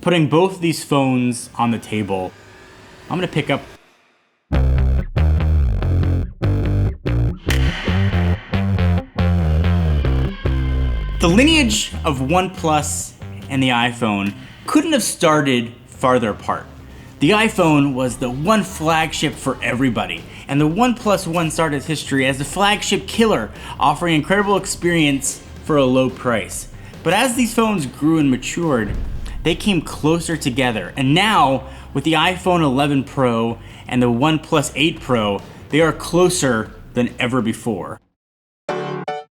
Putting both of these phones on the table, I'm gonna pick up the lineage of OnePlus and the iPhone couldn't have started farther apart. The iPhone was the one flagship for everybody, and the OnePlus One started its history as the flagship killer, offering incredible experience for a low price. But as these phones grew and matured, they came closer together, and now with the iPhone 11 Pro and the OnePlus 8 Pro, they are closer than ever before.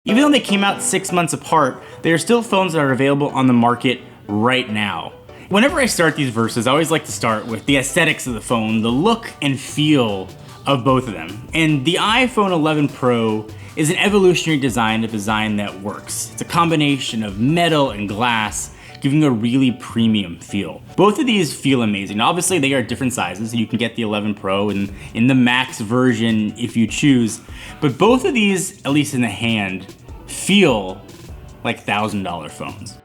Even though they came out 6 months apart, they are still phones that are available on the market right now. Whenever I start these verses, I always like to start with the aesthetics of the phone, the look and feel of both of them. And the iPhone 11 Pro is an evolutionary design, a design that works. It's a combination of metal and glass, giving a really premium feel. Both of these feel amazing. Obviously, they are different sizes. You can get the 11 Pro in the max version if you choose. But both of these, at least in the hand, feel like $1,000 phones.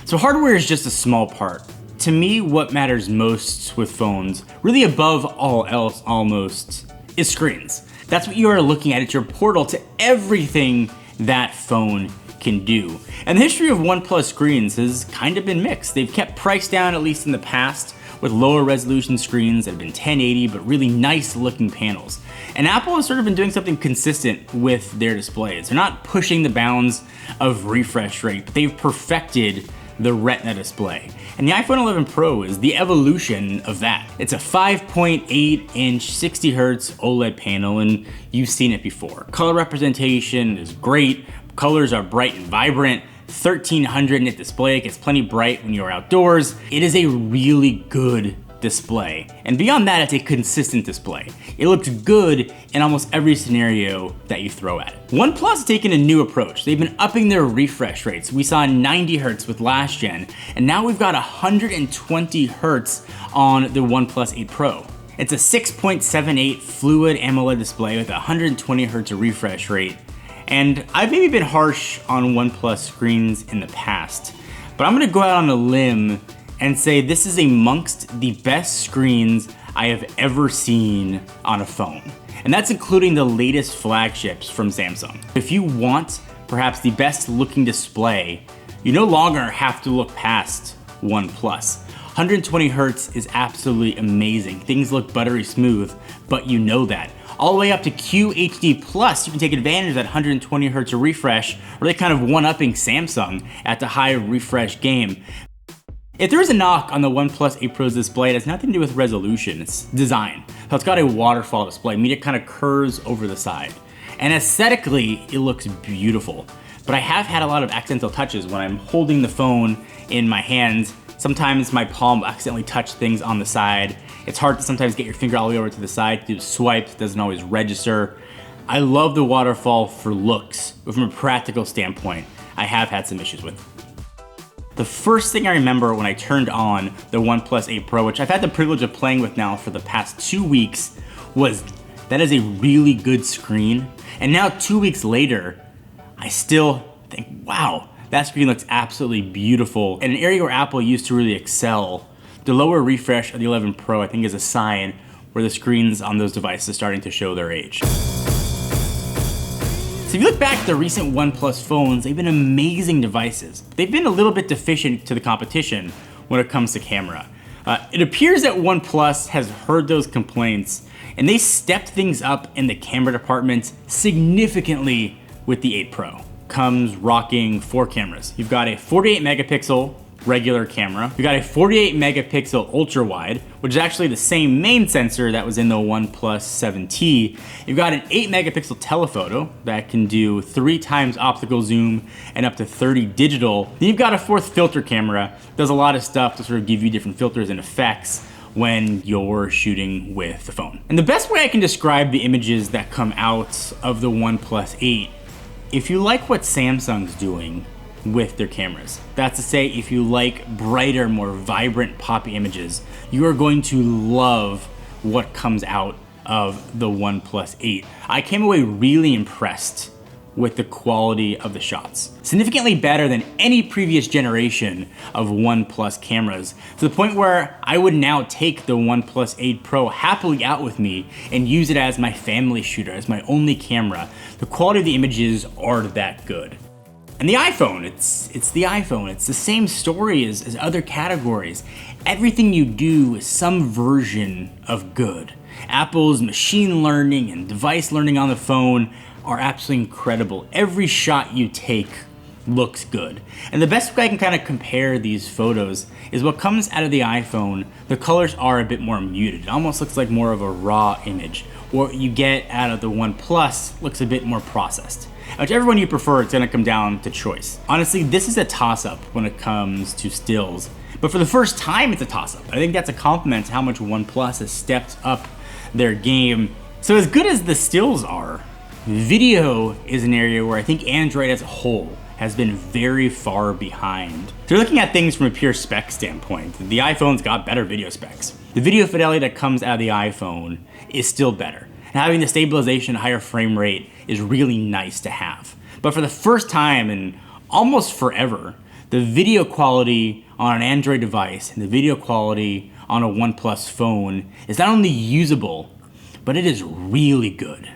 So hardware is just a small part. To me, what matters most with phones, really above all else almost, is screens. That's what you are looking at. It's your portal to everything that phone can do. And the history of OnePlus screens has kind of been mixed. They've kept price down, at least in the past, with lower resolution screens that have been 1080, but really nice looking panels. And Apple has sort of been doing something consistent with their displays. They're not pushing the bounds of refresh rate, but they've perfected the Retina display. And the iPhone 11 Pro is the evolution of that. It's a 5.8 inch 60 Hz OLED panel, and you've seen it before. Color representation is great. Colors are bright and vibrant. 1300 nit display, it gets plenty bright when you're outdoors. It is a really good display. And beyond that, it's a consistent display. It looks good in almost every scenario that you throw at it. OnePlus has taken a new approach. They've been upping their refresh rates. We saw 90 Hz with last gen, and now we've got 120 Hz on the OnePlus 8 Pro. It's a 6.78 fluid AMOLED display with 120 Hz refresh rate. And I've maybe been harsh on OnePlus screens in the past, but I'm gonna go out on a limb and say this is amongst the best screens I have ever seen on a phone. And that's including the latest flagships from Samsung. If you want perhaps the best looking display, you no longer have to look past OnePlus. 120 Hz is absolutely amazing. Things look buttery smooth, but you know that. All the way up to QHD+, you can take advantage of that 120 Hz refresh, really kind of one-upping Samsung at the high refresh game. If there is a knock on the OnePlus 8 Pro's display, it has nothing to do with resolution, it's design. So it's got a waterfall display, meaning it kind of curves over the side. And aesthetically, it looks beautiful. But I have had a lot of accidental touches when I'm holding the phone in my hands. Sometimes my palm will accidentally touch things on the side. It's hard to sometimes get your finger all the way over to the side to do swipes, it doesn't always register. I love the waterfall for looks, but from a practical standpoint, I have had some issues with it. The first thing I remember when I turned on the OnePlus 8 Pro, which I've had the privilege of playing with now for the past 2 weeks, was that is a really good screen. And now 2 weeks later, I still think, wow, that screen looks absolutely beautiful. In an area where Apple used to really excel, the lower refresh of the 11 Pro I think is a sign where the screens on those devices are starting to show their age. So if you look back at the recent OnePlus phones, they've been amazing devices. They've been a little bit deficient to the competition when it comes to camera. It appears that OnePlus has heard those complaints and they stepped things up in the camera department significantly with the 8 Pro. Comes rocking 4 cameras. You've got a 48 megapixel regular camera. You've got a 48 megapixel ultra wide, which is actually the same main sensor that was in the OnePlus 7T. You've got an 8 megapixel telephoto that can do 3 times optical zoom and up to 30 digital. Then you've got a 4th filter camera. Does a lot of stuff to sort of give you different filters and effects when you're shooting with the phone. And the best way I can describe the images that come out of the OnePlus 8, if you like what Samsung's doing with their cameras, that's to say, if you like brighter, more vibrant, poppy images, you are going to love what comes out of the OnePlus 8. I came away really impressed with the quality of the shots. Significantly better than any previous generation of OnePlus cameras, to the point where I would now take the OnePlus 8 Pro happily out with me and use it as my family shooter, as my only camera. The quality of the images are that good. And the iPhone, it's the iPhone. It's the same story as other categories. Everything you do is some version of good. Apple's machine learning and device learning on the phone are absolutely incredible. Every shot you take looks good. And the best way I can kind of compare these photos is what comes out of the iPhone. The colors are a bit more muted. It almost looks like more of a raw image. What you get out of the OnePlus looks a bit more processed. Whichever one you prefer, it's gonna come down to choice. Honestly, this is a toss-up when it comes to stills. But for the first time, it's a toss-up. I think that's a compliment to how much OnePlus has stepped up their game. So as good as the stills are, video is an area where I think Android as a whole has been very far behind. So you're looking at things from a pure spec standpoint. The iPhone's got better video specs. The video fidelity that comes out of the iPhone is still better. And having the stabilization, higher frame rate is really nice to have. But for the first time in almost forever, the video quality on an Android device and the video quality on a OnePlus phone is not only usable, but it is really good.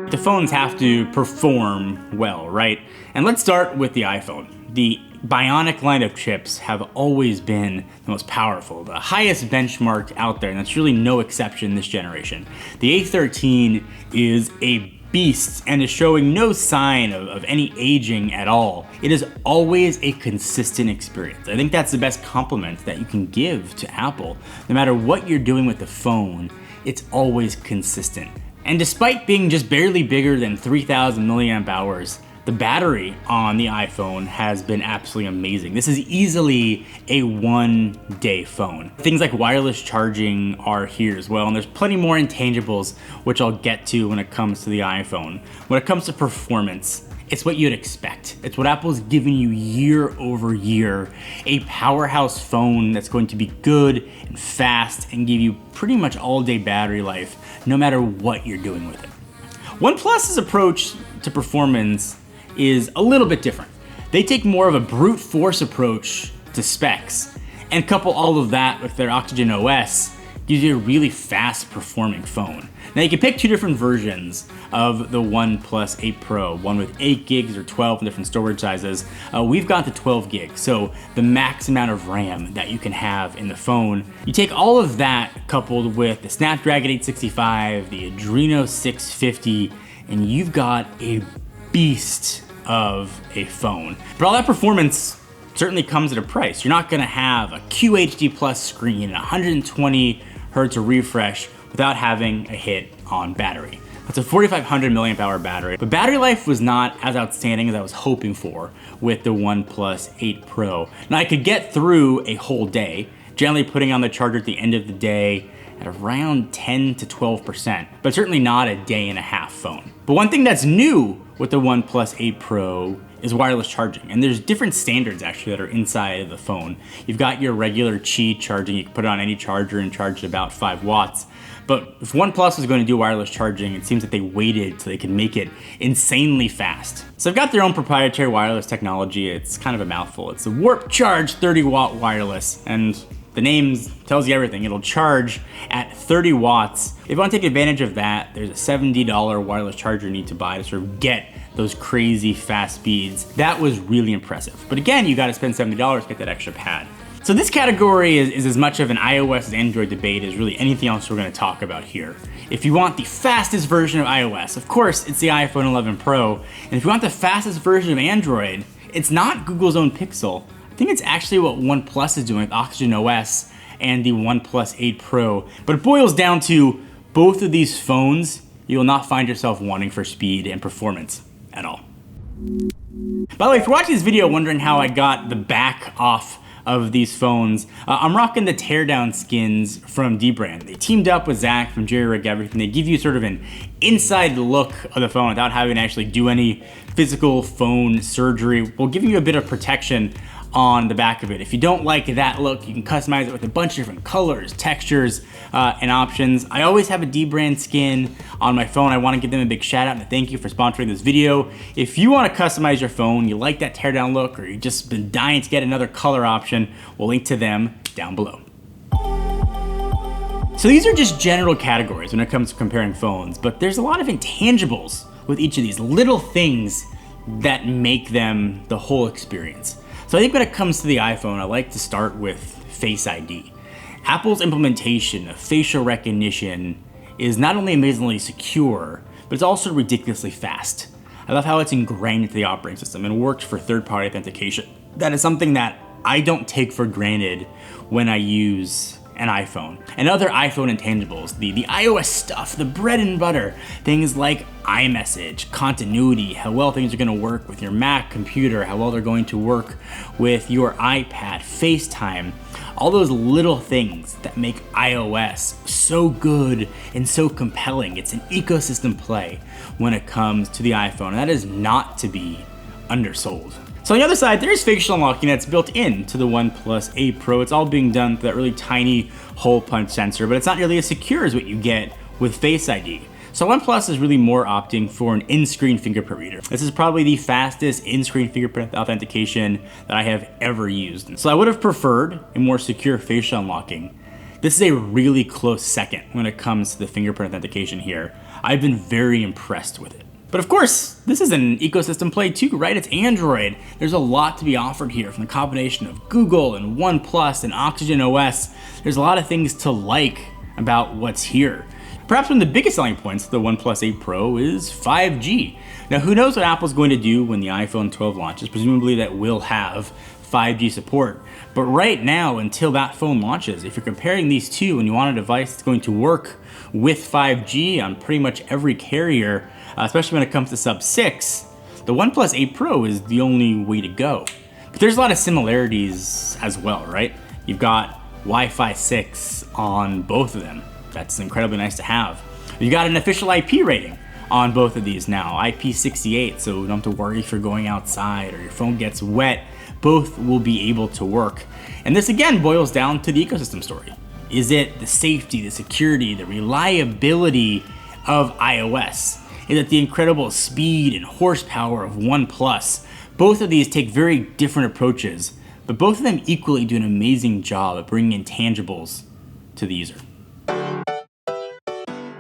The phones have to perform well, right? And let's start with the iPhone. The Bionic line of chips have always been the most powerful, the highest benchmark out there, and that's really no exception this generation. The A13 is a beast and is showing no sign of any aging at all. It is always a consistent experience. I think that's the best compliment that you can give to Apple. No matter what you're doing with the phone, it's always consistent. And despite being just barely bigger than 3,000 milliamp hours, the battery on the iPhone has been absolutely amazing. This is easily a one-day phone. Things like wireless charging are here as well, and there's plenty more intangibles which I'll get to when it comes to the iPhone. When it comes to performance, it's what you'd expect. It's what Apple's given you year over year. A powerhouse phone that's going to be good and fast and give you pretty much all-day battery life, no matter what you're doing with it. OnePlus's approach to performance is a little bit different. They take more of a brute force approach to specs and couple all of that with their Oxygen OS, gives you a really fast performing phone. Now you can pick two different versions of the OnePlus 8 Pro, one with 8 gigs or 12 in different storage sizes. We've got the 12 gigs, so the max amount of RAM that you can have in the phone. You take all of that coupled with the Snapdragon 865, the Adreno 650, and you've got a beast of a phone. But all that performance certainly comes at a price. You're not gonna have a QHD Plus screen and 120 hertz of refresh without having a hit on battery. That's a 4,500 milliamp hour battery, but battery life was not as outstanding as I was hoping for with the OnePlus 8 Pro. Now I could get through a whole day, generally putting on the charger at the end of the day at around 10 to 12%, but certainly not a day and a half phone. But one thing that's new with the OnePlus 8 Pro is wireless charging. And there's different standards actually that are inside of the phone. You've got your regular Qi charging. You can put it on any charger and charge at about 5 watts. But if OnePlus was going to do wireless charging, it seems that they waited so they could make it insanely fast. So they've got their own proprietary wireless technology. It's kind of a mouthful. It's a Warp Charge 30 watt wireless. And the name tells you everything. It'll charge at 30 watts. If you want to take advantage of that, there's a $70 wireless charger you need to buy to sort of get those crazy fast speeds. That was really impressive. But again, you gotta spend $70 to get that extra pad. So this category is as much of an iOS and Android debate as really anything else we're gonna talk about here. If you want the fastest version of iOS, of course, it's the iPhone 11 Pro. And if you want the fastest version of Android, it's not Google's own Pixel. I think it's actually what OnePlus is doing with Oxygen OS and the OnePlus 8 Pro. But it boils down to both of these phones, you will not find yourself wanting for speed and performance at all. By the way, if you're watching this video wondering how I got the back off of these phones, I'm rocking the teardown skins from dbrand. They teamed up with Zach from Jerry Rig Everything. They give you sort of an inside look of the phone without having to actually do any physical phone surgery, while giving you a bit of protection on the back of it. If you don't like that look, you can customize it with a bunch of different colors, textures, and options. I always have a D-brand skin on my phone. I want to give them a big shout out and a thank you for sponsoring this video. If you want to customize your phone, you like that teardown look, or you've just been dying to get another color option, we'll link to them down below. So these are just general categories when it comes to comparing phones, but there's a lot of intangibles with each of these little things that make them the whole experience. So I think when it comes to the iPhone, I like to start with Face ID. Apple's implementation of facial recognition is not only amazingly secure, but it's also ridiculously fast. I love how it's ingrained into the operating system and worked for third-party authentication. That is something that I don't take for granted when I use an iPhone. And other iPhone intangibles, the iOS stuff, the bread and butter, things like iMessage, continuity, how well things are gonna work with your Mac computer, how well they're going to work with your iPad, FaceTime, all those little things that make iOS so good and so compelling. It's an ecosystem play when it comes to the iPhone, and that is not to be undersold. So on the other side, there's facial unlocking that's built into the OnePlus 8 Pro. It's all being done through that really tiny hole punch sensor, but it's not nearly as secure as what you get with Face ID. So OnePlus is really more opting for an in-screen fingerprint reader. This is probably the fastest in-screen fingerprint authentication that I have ever used. So I would have preferred a more secure facial unlocking. This is a really close second when it comes to the fingerprint authentication here. I've been very impressed with it. But of course, this is an ecosystem play too, right? It's Android. There's a lot to be offered here from the combination of Google and OnePlus and Oxygen OS. There's a lot of things to like about what's here. Perhaps one of the biggest selling points of the OnePlus 8 Pro is 5G. Now, who knows what Apple's going to do when the iPhone 12 launches? Presumably that will have 5G support. But right now, until that phone launches, if you're comparing these two and you want a device that's going to work with 5G on pretty much every carrier, especially when it comes to sub-6, the OnePlus 8 Pro is the only way to go. But there's a lot of similarities as well, right? You've got Wi-Fi 6 on both of them. That's incredibly nice to have. You've got an official IP rating on both of these now, IP68, so you don't have to worry if you're going outside or your phone gets wet. Both will be able to work. And this again boils down to the ecosystem story. Is it the safety, the security, the reliability of iOS? Is it the incredible speed and horsepower of OnePlus? Both of these take very different approaches, but both of them equally do an amazing job at bringing intangibles to the user.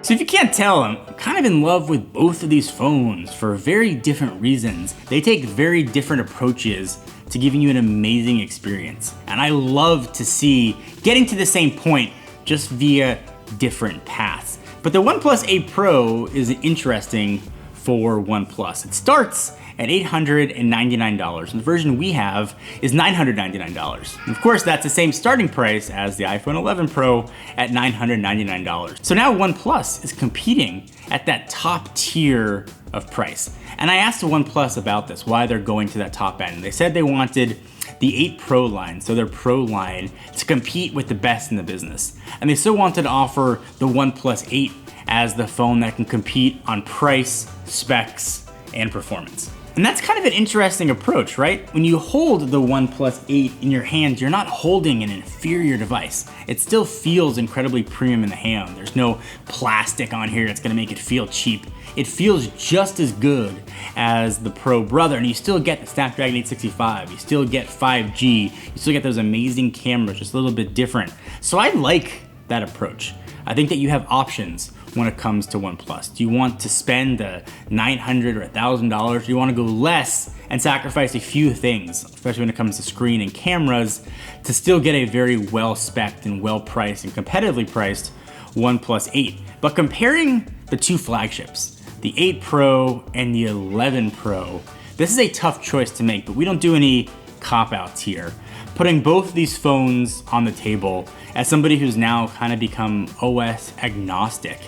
So if you can't tell, I'm kind of in love with both of these phones for very different reasons. They take very different approaches to giving you an amazing experience. And I love to see getting to the same point just via different paths. But the OnePlus 8 Pro is interesting for OnePlus. It starts at $899, and the version we have is $999. And of course, that's the same starting price as the iPhone 11 Pro at $999. So now OnePlus is competing at that top tier of price. And I asked OnePlus about this, why they're going to that top end. They said they wanted the 8 Pro line, so their Pro line, to compete with the best in the business. And they still wanted to offer the OnePlus 8 as the phone that can compete on price, specs, and performance. And that's kind of an interesting approach, right? When you hold the OnePlus 8 in your hands, you're not holding an inferior device. It still feels incredibly premium in the hand. There's no plastic on here that's gonna make it feel cheap. It feels just as good as the Pro brother, and you still get the Snapdragon 865, you still get 5G, you still get those amazing cameras, just a little bit different. So I like that approach. I think that you have options when it comes to OnePlus. Do you want to spend $900 or $1,000? Do you want to go less and sacrifice a few things, especially when it comes to screen and cameras, to still get a very well-spec'd and well-priced and competitively priced OnePlus 8? But comparing the two flagships, the 8 Pro and the 11 Pro, this is a tough choice to make, but we don't do any cop-outs here. Putting both of these phones on the table, as somebody who's now kind of become OS agnostic,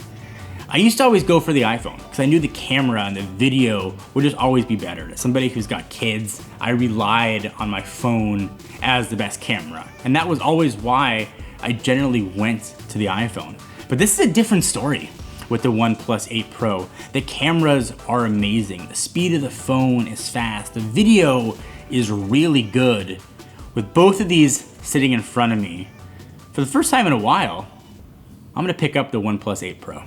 I used to always go for the iPhone because I knew the camera and the video would just always be better. As somebody who's got kids, I relied on my phone as the best camera. And that was always why I generally went to the iPhone. But this is a different story with the OnePlus 8 Pro. The cameras are amazing. The speed of the phone is fast. The video is really good with both of these sitting in front of me, for the first time in a while, I'm gonna pick up the OnePlus 8 Pro.